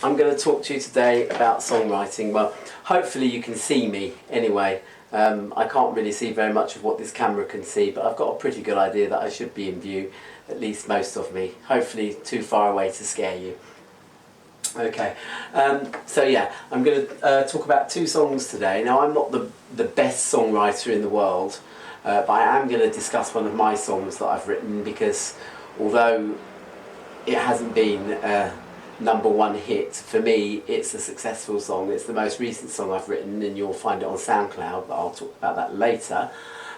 I'm going to talk to you today about songwriting. Well, hopefully you can see me anyway. I can't really see very much of what this camera can see, but I've got a pretty good idea that I should be in view, at least most of me. Hopefully too far away to scare you. Okay, so yeah, I'm going to talk about two songs today. Now, I'm not the best songwriter in the world, but I am going to discuss one of my songs that I've written, because although it hasn't been a #1 hit, for me it's a successful song. It's the most recent song I've written, and you'll find it on SoundCloud, but I'll talk about that later.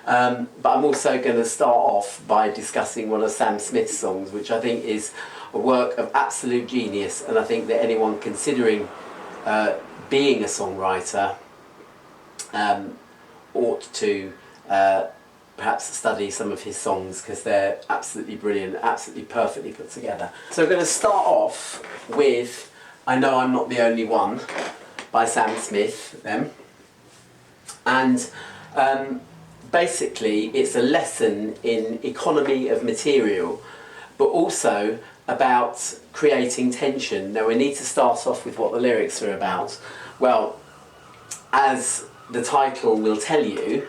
But I'm also going to start off by discussing one of Sam Smith's songs, which I think is a work of absolute genius, and I think that anyone considering being a songwriter ought to perhaps study some of his songs, because they're absolutely brilliant, absolutely perfectly put together. So we're going to start off with I Know I'm Not the Only One by Sam Smith, and basically it's a lesson in economy of material, but also about creating tension. Now, we need to start off with what the lyrics are about. Well, as the title will tell you,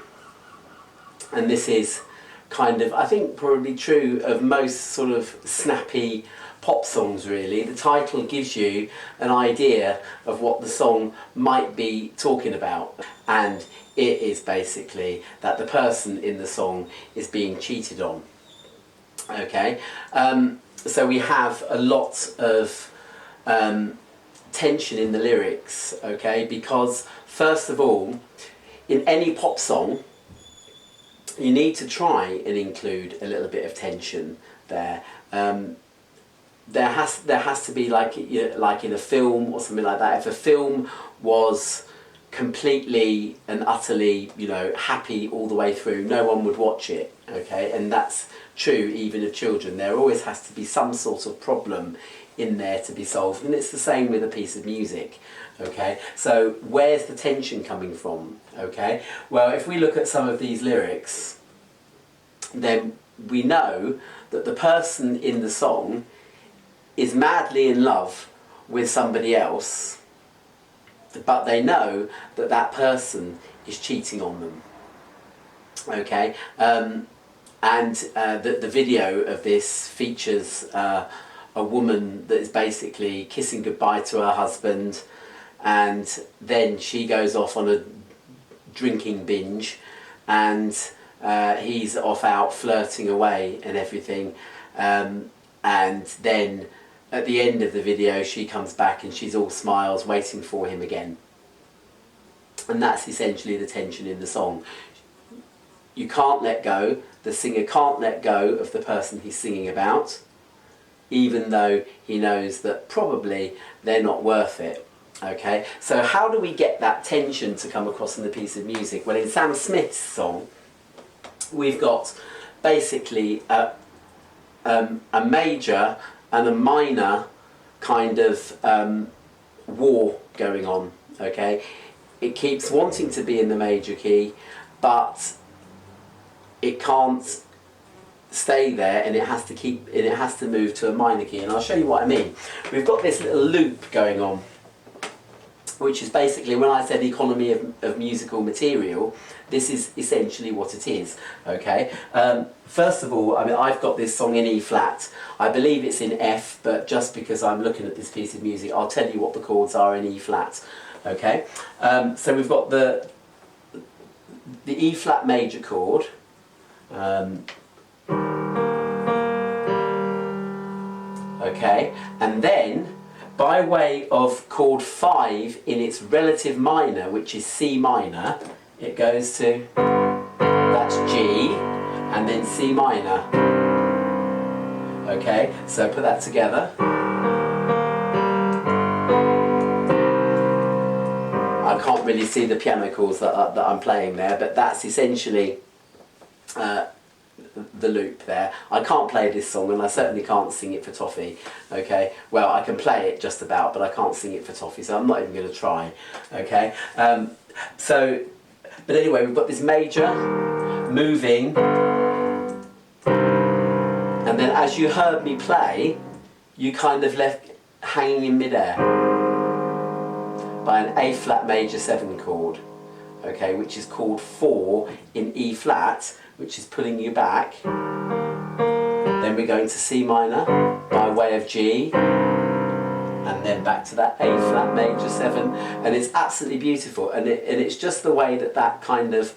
and this is kind of, I think, probably true of most sort of snappy pop songs really, the title gives you an idea of what the song might be talking about, and it is basically that the person in the song is being cheated on. Okay, so we have a lot of tension in the lyrics, okay, because first of all, in any pop song, you need to try and include a little bit of tension there. There has to be, like in a film or something like that. If a film was completely and utterly, happy all the way through, no one would watch it. Okay, and that's true even of children. There always has to be some sort of problem in there to be solved, and it's the same with a piece of music. Okay, so where's the tension coming from? Okay, well, if we look at some of these lyrics, then we know that the person in the song is madly in love with somebody else, but they know that that person is cheating on them. Okay, and the video of this features a woman that is basically kissing goodbye to her husband, and then she goes off on a drinking binge, and he's off out flirting away and everything, and then at the end of the video she comes back and she's all smiles waiting for him again. And that's essentially the tension in the song. You can't let go, the singer can't let go of the person he's singing about, even though he knows that probably they're not worth it. Okay, so how do we get that tension to come across in the piece of music? Well, in Sam Smith's song, we've got basically a major and a minor kind of war going on. Okay, it keeps wanting to be in the major key, but it can't stay there, and it has to move to a minor key. And I'll show you what I mean. We've got this little loop going on, which is basically, when I said economy of musical material, this is essentially what it is. Okay, first of all, I mean, I've got this song in E flat. I believe it's in F, but just because I'm looking at this piece of music, I'll tell you what the chords are in E flat. Okay, so we've got the E flat major chord. Okay, and then by way of chord 5 in its relative minor, which is C minor, it goes to, that's G, and then C minor. Okay, so put that together. I can't really see the piano chords that I'm playing there, but that's essentially the loop there. I can't play this song, and I certainly can't sing it for toffee. Okay, well, I can play it just about, but I can't sing it for toffee, so I'm not even going to try. Okay, but anyway, we've got this major moving, and then as you heard me play, you kind of left hanging in midair. by an A flat major 7 chord, okay, which is chord 4 in E flat, which is pulling you back. Then we're going to C minor by way of G, and then back to that A flat major 7, and it's absolutely beautiful, and it's just the way that that kind of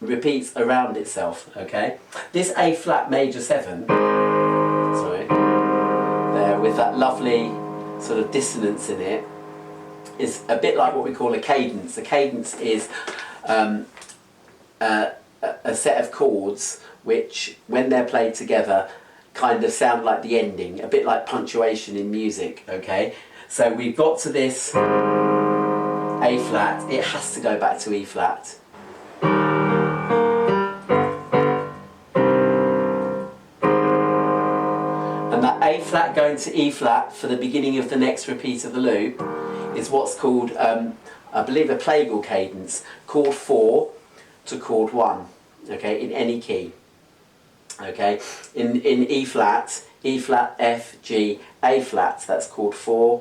repeats around itself, okay? This A flat major 7, sorry, there with that lovely sort of dissonance in it, is a bit like what we call a cadence. A cadence is a set of chords which, when they're played together, kind of sound like the ending, a bit like punctuation in music, okay? So we've got to this A flat, it has to go back to E flat. And that A flat going to E flat for the beginning of the next repeat of the loop is what's called, I believe, a Playable Cadence, chord 4 to chord 1, okay, in any key. Okay, in E flat, F, G, A flat, that's chord 4,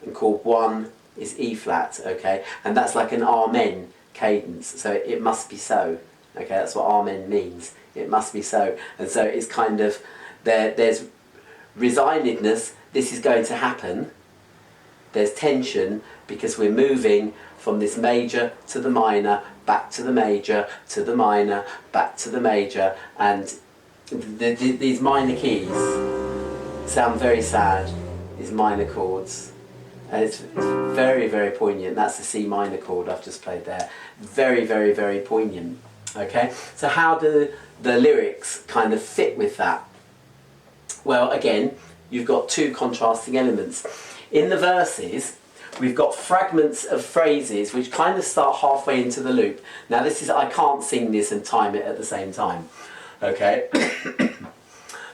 and chord 1 is E flat, okay, and that's like an amen cadence, so it must be so, okay, that's what amen means, it must be so, and so it's kind of, there's resignedness, this is going to happen, there's tension, because we're moving from this major to the minor, back to the major, to the minor, back to the major, and these minor keys sound very sad, these minor chords, and it's very, very poignant. That's the C minor chord I've just played there. Very, very, very poignant. Okay, so how do the lyrics kind of fit with that? Well, again, you've got two contrasting elements. In the verses, we've got fragments of phrases which kind of start halfway into the loop. Now this is, I can't sing this and time it at the same time. Okay,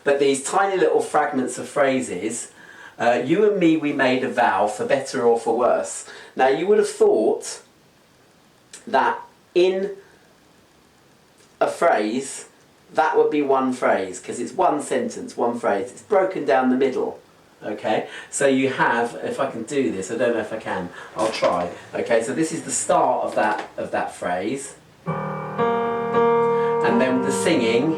but these tiny little fragments of phrases, you and me, we made a vow, for better or for worse. Now you would have thought that in a phrase, that would be one phrase, because it's one sentence, one phrase, it's broken down the middle. Okay, so you have, if I can do this, I don't know if I can, I'll try. Okay, so this is the start of that phrase. And then the singing,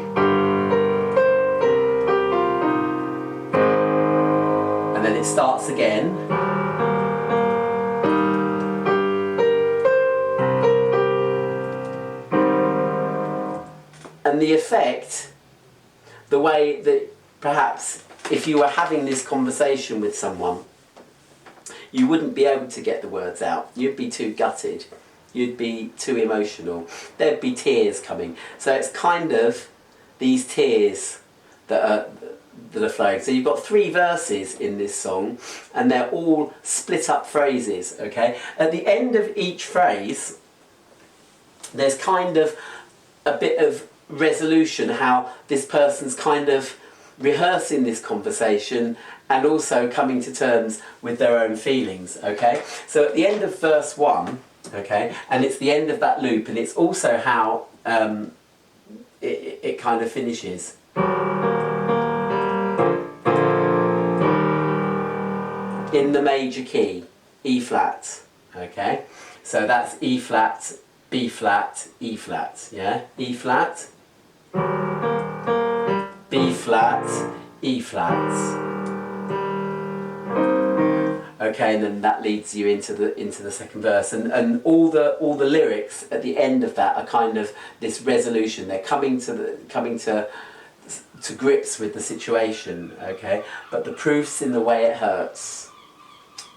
and then it starts again, and the effect, the way that perhaps if you were having this conversation with someone, you wouldn't be able to get the words out, you'd be too gutted. You'd be too emotional. There'd be tears coming. So it's kind of these tears that are flowing. So you've got 3 verses in this song, and they're all split up phrases, okay? At the end of each phrase, there's kind of a bit of resolution, how this person's kind of rehearsing this conversation and also coming to terms with their own feelings, okay? So at the end of verse 1, okay, and it's the end of that loop, and it's also how it kind of finishes. In the major key, E flat, okay? So that's E flat, B flat, E flat, yeah? E flat, B flat, E flat. Okay, and then that leads you into the second verse, and all the lyrics at the end of that are kind of this resolution. They're coming to grips with the situation. Okay, but the proof's in the way it hurts.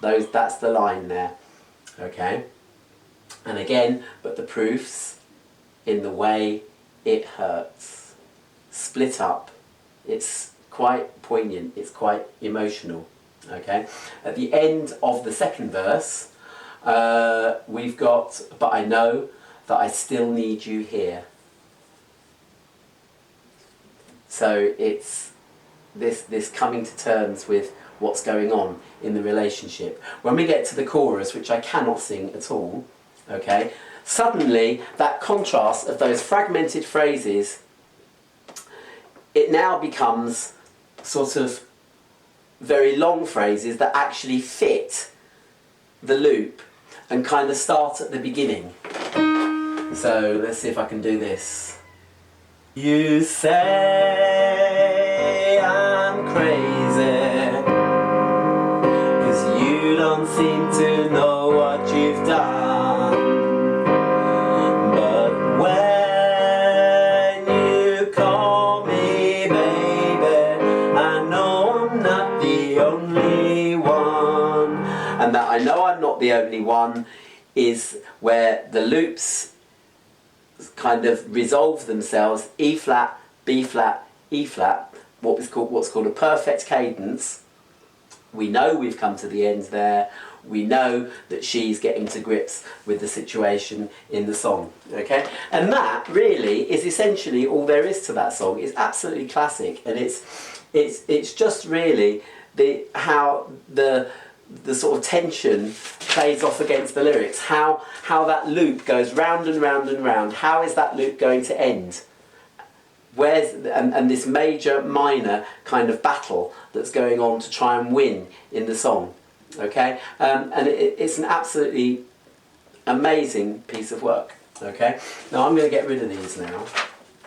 That's the line there. Okay, and again, but the proof's in the way it hurts. Split up. It's quite poignant. It's quite emotional. Okay, at the end of the second verse, we've got, but I know that I still need you here. So it's this coming to terms with what's going on in the relationship. When we get to the chorus, which I cannot sing at all, okay, suddenly that contrast of those fragmented phrases, it now becomes sort of very long phrases that actually fit the loop. and kind of start at the beginning. So let's see if I can do this. You say I'm crazy, 'cause you don't seem to know what you've done. But when you call me baby, I know I'm not the only one. And that I know I'm not the only one is where the loops kind of resolve themselves: E flat, B flat, E flat, what's called a perfect cadence. We know we've come to the end there. We know that she's getting to grips with the situation in the song, okay? And that really is essentially all there is to that song. It's absolutely classic, and it's just really how the sort of tension plays off against the lyrics, how that loop goes round and round and round. How is that loop going to end? And this major minor kind of battle that's going on to try and win in the song, okay? And it's an absolutely amazing piece of work, okay? Now I'm going to get rid of these now.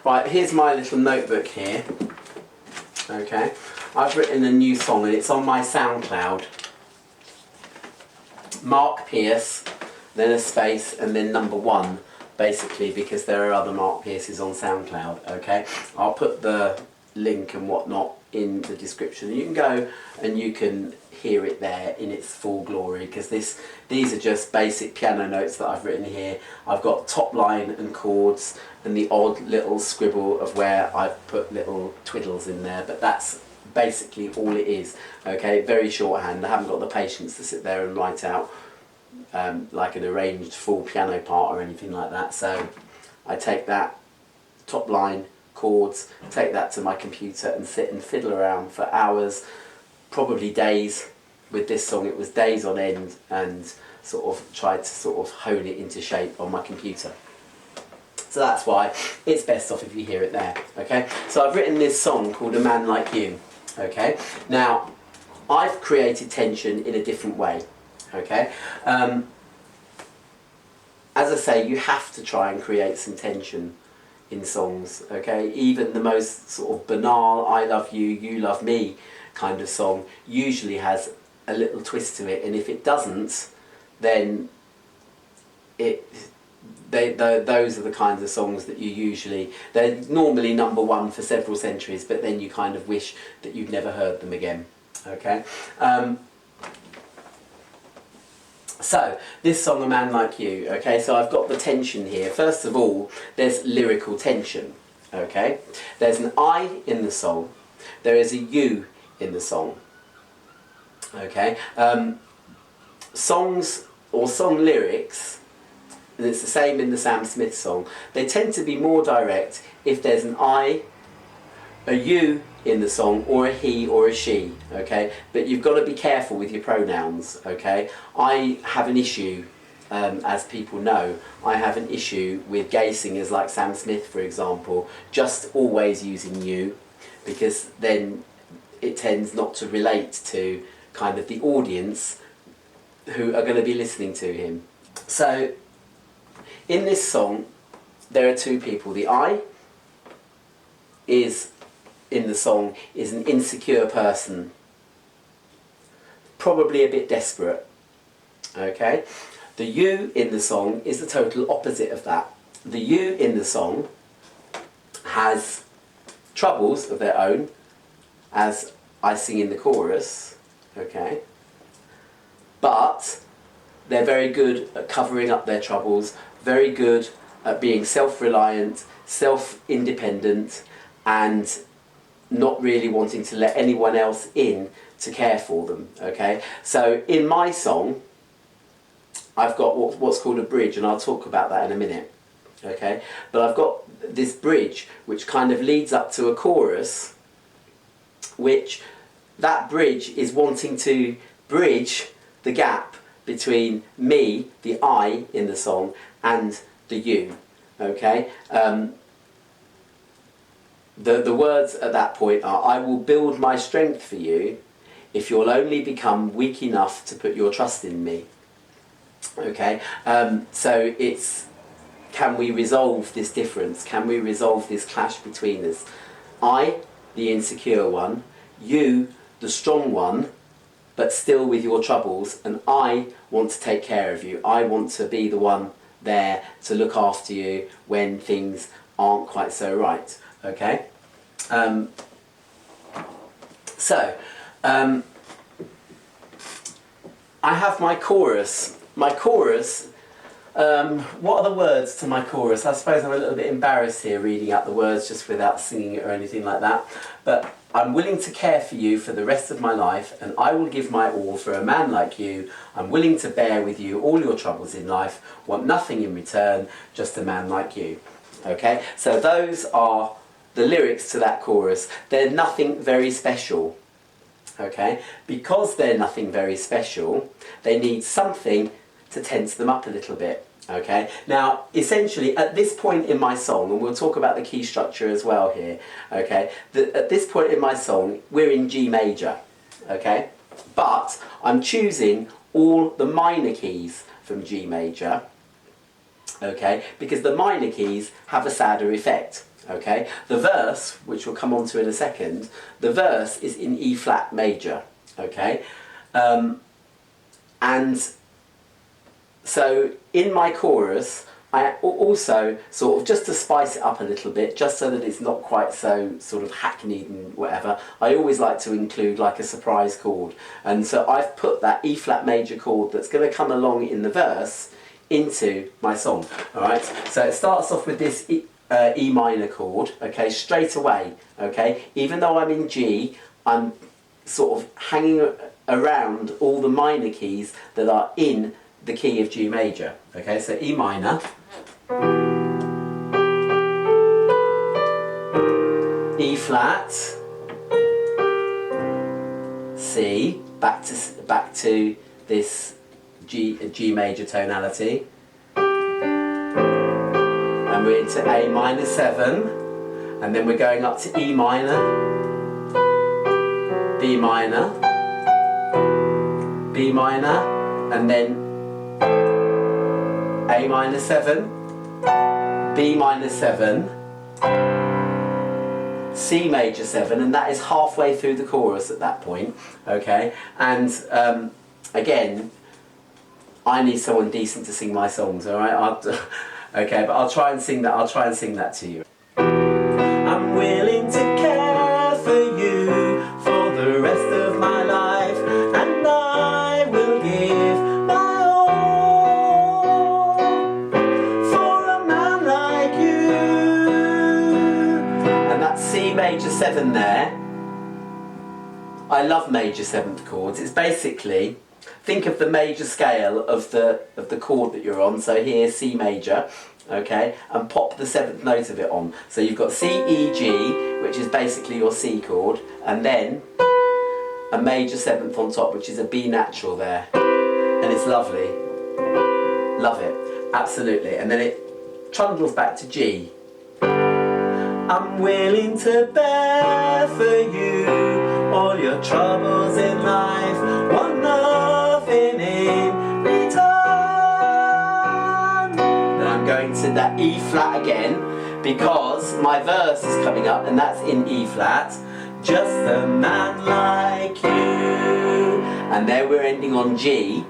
Right, here's my little notebook here, okay? I've written a new song and it's on my SoundCloud. Mark Pearce, then a space, and then number 1, basically, because there are other Mark Pearces on SoundCloud, okay? I'll put the link and whatnot in the description. You can go and you can hear it there in its full glory, because these are just basic piano notes that I've written here. I've got top line and chords and the odd little scribble of where I've put little twiddles in there, but that's basically all it is, okay? Very shorthand. I haven't got the patience to sit there and write out like an arranged full piano part or anything like that. So I take that top line, chords, take that to my computer and sit and fiddle around for hours, probably days. With this song it was days on end, and sort of tried to sort of hone it into shape on my computer. So that's why it's best off if you hear it there, okay? So I've written this song called A Man Like You, okay? Now, I've created tension in a different way, okay? As I say, you have to try and create some tension in songs, okay? Even the most sort of banal I love you, you love me kind of song usually has a little twist to it, and if it doesn't, then those are the kinds of songs that you usually, they're normally number 1 for several centuries, but then you kind of wish that you'd never heard them again, okay? So, this song, A Man Like You, okay, so I've got the tension here. First of all, there's lyrical tension, okay? There's an I in the song, there is a you in the song, okay? Songs or song lyrics, and it's the same in the Sam Smith song, they tend to be more direct if there's an I, a you in the song, or a he or a she, okay? But you've got to be careful with your pronouns, okay? I have an issue, as people know, I have an issue with gay singers like Sam Smith, for example, just always using you, because then it tends not to relate to kind of the audience who are going to be listening to him. So, in this song, there are 2 people. The I in the song is an insecure person, probably a bit desperate, okay? The you in the song is the total opposite of that. The you in the song has troubles of their own, as I sing in the chorus, okay? But they're very good at covering up their troubles, very good at being self-reliant, self-independent, and not really wanting to let anyone else in to care for them, okay? So in my song, I've got what's called a bridge, and I'll talk about that in a minute, okay? But I've got this bridge which kind of leads up to a chorus, which that bridge is wanting to bridge the gap between me, the I in the song, and the you, okay? The words at that point are, I will build my strength for you if you'll only become weak enough to put your trust in me. Okay, so it's, can we resolve this difference? Can we resolve this clash between us? I, the insecure one, you, the strong one, but still with your troubles, and I want to take care of you. I want to be the one there to look after you when things aren't quite so right. Okay? I have my chorus. My chorus, what are the words to my chorus? I suppose I'm a little bit embarrassed here reading out the words just without singing it or anything like that. But I'm willing to care for you for the rest of my life, and I will give my all for a man like you. I'm willing to bear with you all your troubles in life, want nothing in return, just a man like you. Okay, so those are the lyrics to that chorus. They're nothing very special. Okay, because they're nothing very special, they need something to tense them up a little bit. Okay, now essentially at this point in my song, and we'll talk about the key structure as well here, okay, at this point in my song we're in G major, okay, but I'm choosing all the minor keys from G major, okay, because the minor keys have a sadder effect. Okay, the verse, which we'll come on to in a second, the verse is in E flat major. Okay, and so in my chorus, I also sort of, just to spice it up a little bit, just so that it's not quite so sort of hackneyed and whatever, I always like to include like a surprise chord. And so I've put that E flat major chord that's going to come along in the verse into my song. All right, so it starts off with this E minor chord, okay, straight away, okay, even though I'm in G, I'm sort of hanging around all the minor keys that are in the key of G major, okay, so E minor, E flat, C, back to this G major tonality, and we're into A minor 7, and then we're going up to E minor, B minor, B minor, and then A minor 7, B minor 7, C major 7, and that is halfway through the chorus at that point, okay, and again, I need someone decent to sing my songs, alright? Okay, but I'll try and sing that to you. I'm willing to care for you for the rest of my life, and I will give my all for a man like you. And that's C major 7 there. I love major 7th chords. It's basically, think of the major scale of the chord that you're on. So here, C major, okay, and pop the 7th note of it on. So you've got C, E, G, which is basically your C chord, and then a major 7th on top, which is a B natural there, and it's lovely. Love it, absolutely. And then it trundles back to G. I'm willing to bear for you all your troubles in life, want nothing in return. Then I'm going to that E flat again, because my verse is coming up, and that's in E flat. Just a man like you. And there we're ending on G.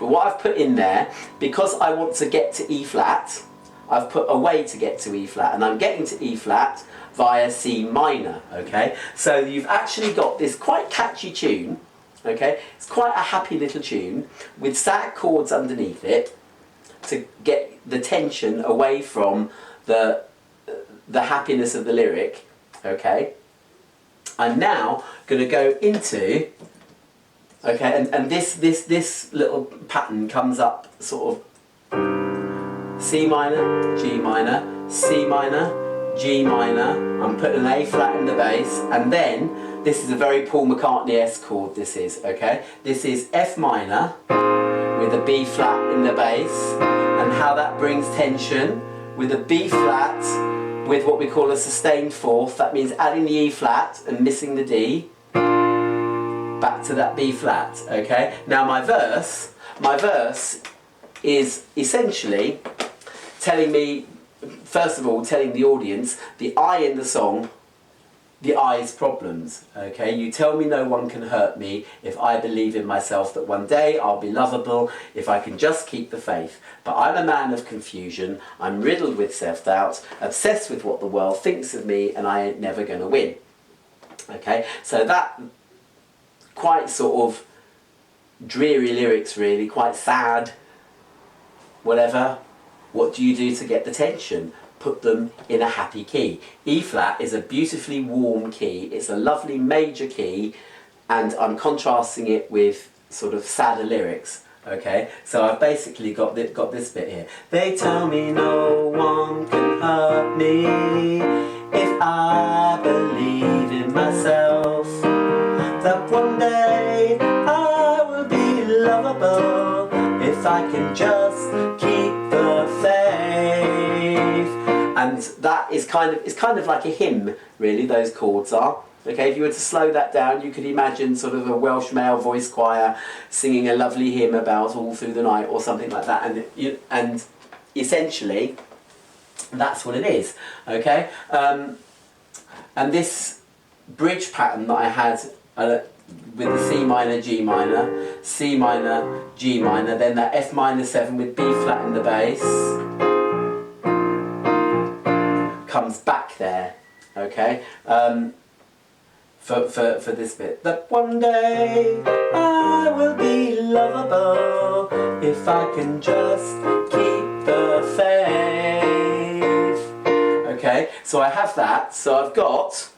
But what I've put in there, because I want to get to E flat, I've put a way to get to E flat, and I'm getting to E flat via C minor, okay? So you've actually got this quite catchy tune, okay? It's quite a happy little tune with sad chords underneath it to get the tension away from the happiness of the lyric, okay? I'm now going to go into, okay, and this little pattern comes up sort of C minor, G minor, C minor, G minor, I'm putting an A flat in the bass, and then this is a very Paul McCartney-esque chord, this is, okay? This is F minor with a B flat in the bass, and how that brings tension with a B flat with what we call a sustained fourth. That means adding the E flat and missing the D, back to that B flat, okay? Now my verse, my verse is essentially telling me, first of all, telling the audience the I in the song, the I's problems, okay? You tell me no one can hurt me if I believe in myself that one day I'll be lovable if I can just keep the faith. But I'm a man of confusion, I'm riddled with self-doubt, obsessed with what the world thinks of me, and I ain't never gonna win. Okay, so that quite sort of dreary lyrics really, quite sad, whatever. What do you do to get the tension? Put them in a happy key. E flat is a beautifully warm key. It's a lovely major key, and I'm contrasting it with sort of sadder lyrics. Okay, so I've basically got this bit here. They tell me no one can hurt me if I believe in myself, that one day I will be lovable if I can just keep the faith. And that is kind of like a hymn, really, those chords are. Okay, if you were to slow that down, you could imagine sort of a Welsh male voice choir singing a lovely hymn about All Through the Night or something like that, and essentially that's what it is. Okay, and this bridge pattern that I had with the C minor, G minor, C minor, G minor, then that F minor 7 with B flat in the bass comes back there. Okay. For this bit, that one day I will be lovable if I can just keep the faith. Okay, so I have that. So I've got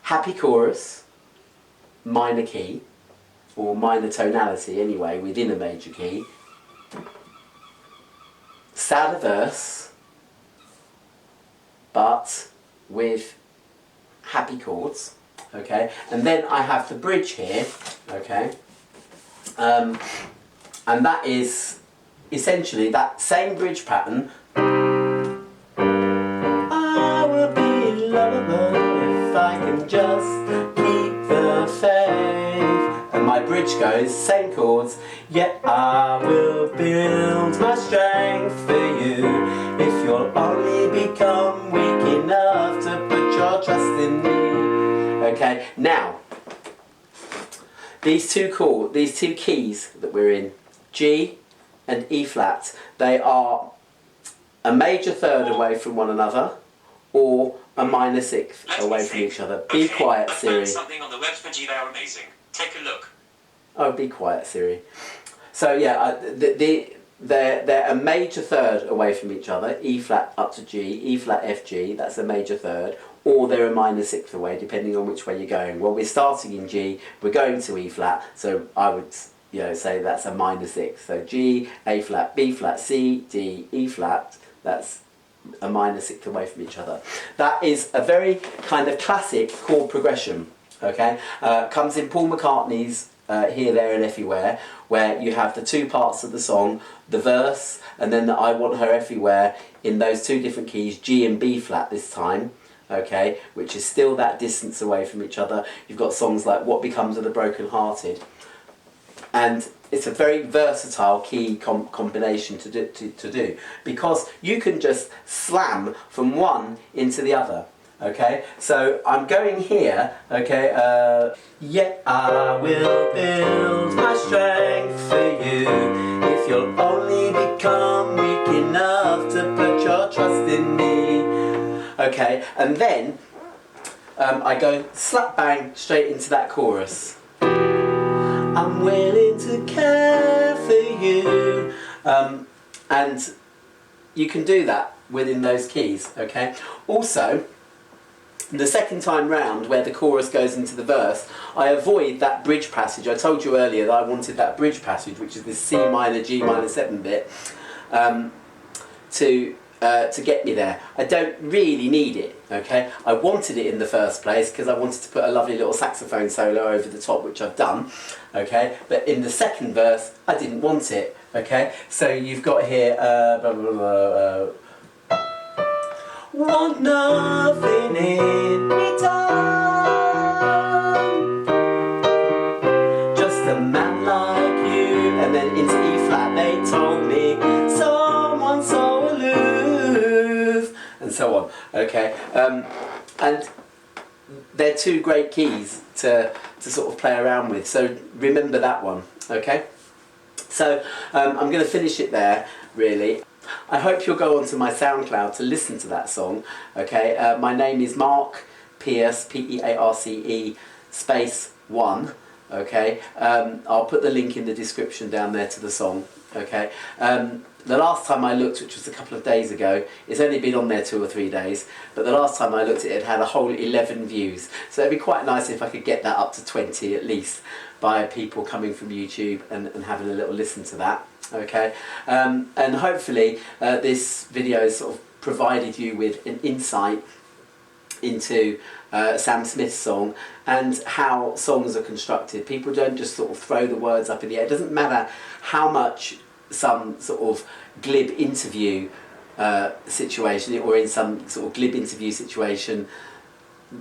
happy chorus, minor key, or minor tonality anyway, within a major key, sadder verse, but with happy chords, okay, and then I have the bridge here, okay, and that is essentially that same bridge pattern. I will be lovable if I can just keep the faith, and my bridge goes same chords. Yet I will build my strength for you if you'll only become weak enough to put your trust in me. Okay, now these two keys that we're in, G and E flat, they are a major third away from one another, or a minor sixth away from each other. Be quiet, Siri. I found something on the web for G. They are amazing. Take a look. Oh, be quiet, Siri. So yeah, they're a major third away from each other, E flat up to G, E flat F G, that's a major third, or they're a minor sixth away, depending on which way you're going. Well, we're starting in G, we're going to E flat, so I would say that's a minor sixth. So G, A flat, B flat, C, D, E flat, that's a minor sixth away from each other. That is a very kind of classic chord progression, okay? Comes in Paul McCartney's Here, There and Everywhere, where you have the two parts of the song, the verse, and then the I Want Her Everywhere in those two different keys, G and B flat this time, okay, which is still that distance away from each other. You've got songs like What Becomes of the Broken Hearted, and it's a very versatile key combination to do, because you can just slam from one into the other. Okay, so I'm going here, okay, yet I will build my strength for you if you'll only become weak enough to put your trust in me. Okay, and then I go slap bang straight into that chorus. I'm willing to care for you, and you can do that within those keys, okay. Also, the second time round, where the chorus goes into the verse, I avoid that bridge passage. I told you earlier that I wanted that bridge passage, which is this C minor, G minor 7 bit, to get me there. I don't really need it, okay? I wanted it in the first place because I wanted to put a lovely little saxophone solo over the top, which I've done, okay? But in the second verse, I didn't want it, okay? So you've got here, blah, blah, blah, want nothing in return, just a man like Okay, and they're two great keys to sort of play around with, so remember that one. Okay, so I'm going to finish it there, really. I hope you'll go onto my SoundCloud to listen to that song. Okay, my name is Mark Pearce, Pearce space 1. Okay, I'll put the link in the description down there to the song. Okay, the last time I looked, which was a couple of days ago, it's only been on there 2 or 3 days, but the last time I looked at it, it had a whole 11 views. So it'd be quite nice if I could get that up to 20 at least by people coming from YouTube and having a little listen to that. Okay, and hopefully this video has sort of provided you with an insight into Sam Smith's song and how songs are constructed. People don't just sort of throw the words up in the air. It doesn't matter how much some sort of glib interview situation, or in some sort of glib interview situation,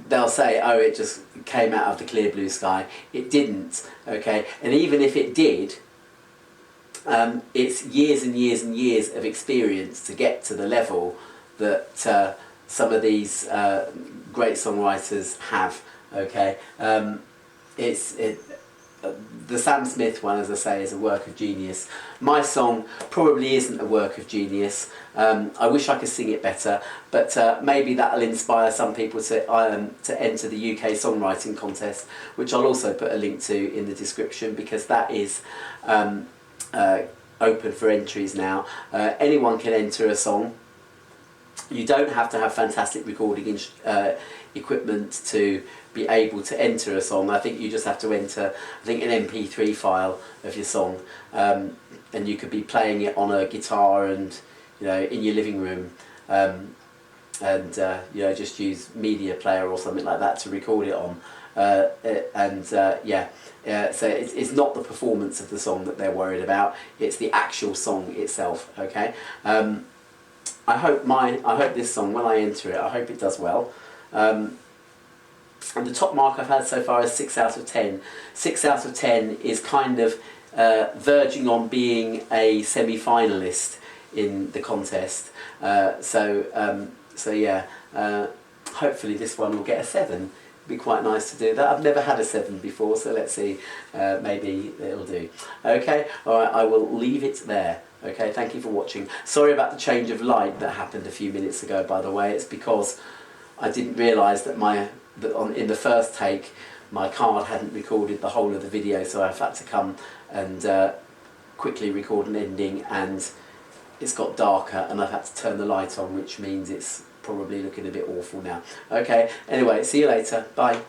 they'll say, oh, it just came out of the clear blue sky. It didn't. Okay, and even if it did, it's years and years and years of experience to get to the level that some of these great songwriters have. Okay, the Sam Smith one, as I say, is a work of genius. My song probably isn't a work of genius. I wish I could sing it better, but maybe that'll inspire some people to enter the UK Songwriting Contest, which I'll also put a link to in the description, because that is open for entries now. Anyone can enter a song. You don't have to have fantastic recording equipment to be able to enter a song. I think you just have to enter, I think, an MP3 file of your song, and you could be playing it on a guitar and, you know, in your living room, and you know, just use media player or something like that to record it on, so it's not the performance of the song that they're worried about, it's the actual song itself. Okay, I hope this song, when I enter it, I hope it does well. And the top mark I've had so far is 6 out of 10. 6 out of 10 is kind of verging on being a semi-finalist in the contest. So yeah, hopefully this one will get a 7. It'd be quite nice to do that. I've never had a 7 before, so let's see, maybe it'll do. Okay, alright, I will leave it there. Okay, thank you for watching. Sorry about the change of light that happened a few minutes ago, by the way. It's because I didn't realise that in the first take my card hadn't recorded the whole of the video, so I've had to come and quickly record an ending, and it's got darker and I've had to turn the light on, which means it's probably looking a bit awful now. Okay, anyway, see you later. Bye.